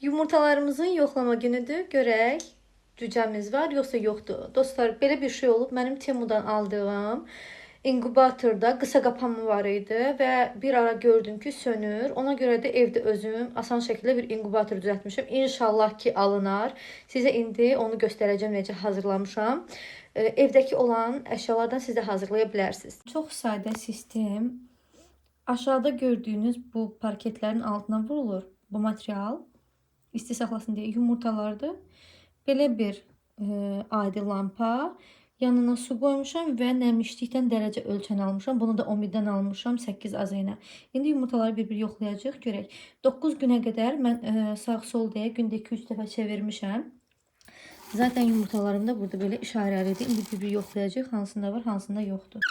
Yumurtalarımızın yoxlama günüdür. Görək cücəmiz var yoxsa yoxdur. Dostlar, belə bir şey olub. Mənim Temudan aldığım inkubatorda qısa qapanma var idi və bir ara gördüm ki, sönür. Ona görə də evdə özüm asan şəkildə bir inkubator düzəltmişəm. İnşallah ki, alınar. Sizə indi onu göstərəcəm necə hazırlamışam. Evdəki olan əşyalardan siz də hazırlaya bilərsiniz. Çox sadə sistem. Aşağıda gördüyünüz bu parketlərin altına vurulur bu material. İsti saxlasın deyə yumurtalardır. Belə bir adi lampa. Yanına su qoymuşam və nəmişlikdən dərəcə ölçən almışam. Bunu da Omiddən almışam 8 azı ilə. İndi yumurtaları bir-bir yoxlayacağıq. Görək. 9 günə qədər mən sağ-sol deyə gündə 2-3 dəfə çevirmişəm. Zaten yumurtalarım da burada belə işarəlidir. İndi bir-bir yoxlayacağıq. Hansında var, hansında yoxdur.